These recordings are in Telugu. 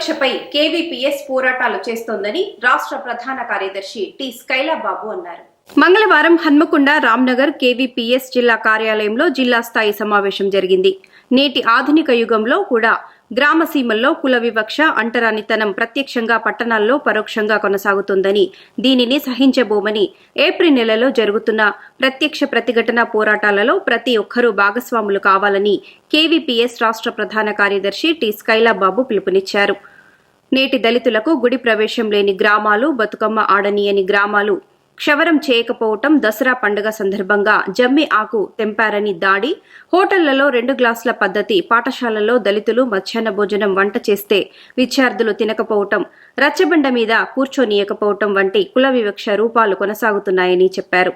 వివక్షపై కేవీపీఎస్ పోరాటాలు చేస్తోందని రాష్ట్ర ప్రధాన కార్యదర్శి టి స్కైలాబాబు అన్నారు. మంగళవారం హన్మకొండ రామ్నగర్ కేవీపీఎస్ జిల్లా కార్యాలయంలో జిల్లా స్థాయి సమావేశం జరిగింది. నేటి ఆధునిక యుగంలో కూడా గ్రామ సీమల్లో కుల వివక్ష, అంటరానితనం ప్రత్యక్షంగా పట్టణాల్లో పరోక్షంగా కొనసాగుతోందని, దీనిని సహించబోమని ఏప్రిల్ నెలలో జరుగుతున్న ప్రత్యక్ష ప్రతిఘటన పోరాటాలలో ప్రతి ఒక్కరూ భాగస్వాములు కావాలని కేవీపీఎస్ రాష్ట్ర ప్రధాన కార్యదర్శి టి స్కైలాబాబు పిలుపునిచ్చారు. నేటి దళితులకు గుడి ప్రవేశం లేని గ్రామాలు, బతుకమ్మ ఆడనీయని గ్రామాలు, క్షవరం చేయకపోవటం, దసరా పండుగ సందర్భంగా జమ్మి ఆకు తెంపారని దాడి, హోటళ్లలో 2 గ్లాసుల పద్ధతి, పాఠశాలల్లో దళితులు మధ్యాహ్న భోజనం వంట చేస్తే విద్యార్థులు తినకపోవటం, రచ్చబండ మీద కూర్చోనీయకపోవటం వంటి కుల వివక్ష రూపాలు కొనసాగుతున్నాయని చెప్పారు.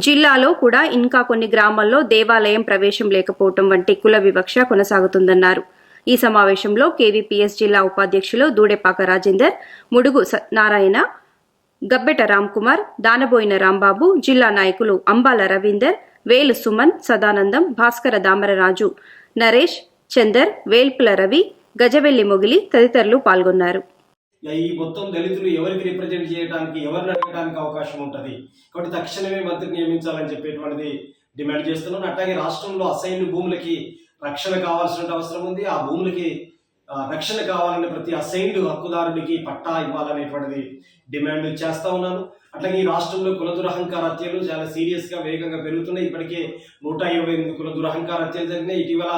జిల్లాలో కూడా ఇంకా కొన్ని గ్రామాల్లో దేవాలయం ప్రవేశం లేకపోవటం వంటి కుల వివక్ష కొనసాగుతుందన్నారు. ఈ సమావేశంలో కేవీపీఎస్ జిల్లా ఉపాధ్యక్షులు దూడెపాక రాజేందర్, ముడుగు నారాయణ, గబ్బెట రామ్కుమార్, దానబోయిన రాంబాబు, జిల్లా నాయకులు అంబాల రవీందర్, వేలు సుమన్, సదానందం, భాస్కర దామరరాజు, నరేష్, చందర్, వేల్పుల రవి, గజవెల్లి మొగిలి తదితరులు పాల్గొన్నారు. ఈ మొత్తం దళితులు ఎవరికి రిప్రజెంట్ చేయడానికి, ఎవరిని అడగడానికి అవకాశం ఉంటుంది కాబట్టి తక్షణమే మంత్రిని నియమించాలని చెప్పేటువంటిది డిమాండ్ చేస్తున్నాను. అట్లాగే రాష్ట్రంలో అసైన్డ్ భూములకి రక్షణ కావాల్సిన అవసరం ఉంది. ఆ భూములకి రక్షణ కావాలని ప్రతి అసైన్డ్ హక్కుదారుడికి పట్టా ఇవ్వాలనేటువంటిది డిమాండ్ చేస్తా ఉన్నాను. అట్లాగే ఈ రాష్ట్రంలో కుల దురహంకార హత్యలు చాలా సీరియస్ గా వేగంగా పెరుగుతున్నాయి. ఇప్పటికే 128 కుల దురహంకార హత్యలు జరిగినాయి. ఇటీవల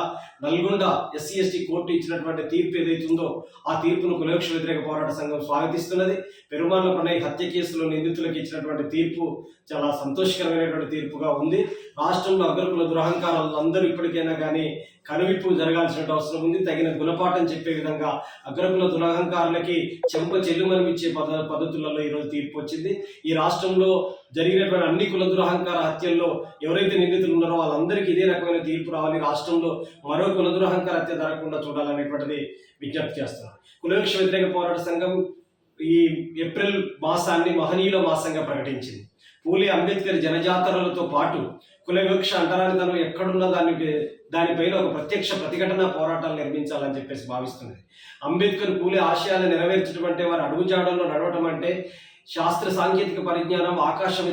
నల్గొండ SC/ST కోర్టు ఇచ్చినటువంటి తీర్పు ఏదైతుందో ఆ తీర్పును కులవివక్ష వ్యతిరేక పోరాట సంఘం స్వాగతిస్తున్నది. పెరుమాళ్ల ప్రణయ్ హత్య కేసులో నిందితులకు ఇచ్చినటువంటి తీర్పు చాలా సంతోషకరమైనటువంటి తీర్పుగా ఉంది. రాష్ట్రంలో అగ్రకుల దురహంకారాలు అందరూ ఇప్పటికైనా కానీ కనువిప్పు జరగాల్సిన అవసరం ఉంది. తగిన గుణపాఠం చెప్పే విధంగా అగ్రకుల దురహంకారులకి చెంప చెల్లుమనిపించే పద్ధతులలో ఈరోజు తీర్పు వచ్చింది. ఈ రాష్ట్రంలో జరిగినటువంటి అన్ని కుల దురహంకార హత్యల్లో ఎవరైతే నిందితులు ఉన్నారో వాళ్ళందరికీ ఇదే రకమైన తీర్పు రావాలి. రాష్ట్రంలో మరో కుల దురహంకార హత్య జరగకుండా చూడాలనేటువంటిది విజ్ఞప్తి చేస్తున్నారు. కులవివక్ష వ్యతిరేక పోరాట సంఘం ఈ ఏప్రిల్ మాసాన్ని మహనీయుల మాసంగా ప్రకటించింది. పూలే అంబేద్కర్ జనజాతరలతో పాటు కుల వివక్ష, అంటరానితనం ఎక్కడున్నా దానిపైన ఒక ప్రత్యక్ష ప్రతిఘటన పోరాటాలు నిర్మించాలని చెప్పేసి భావిస్తున్నది. అంబేద్కర్ పూలే ఆశయాలు నెరవేర్చడం అంటే, వారి అడుగుజాడల్లో నడవటం అంటే శాస్త్ర సాంకేతిక పరిజ్ఞానం, ఆకాశం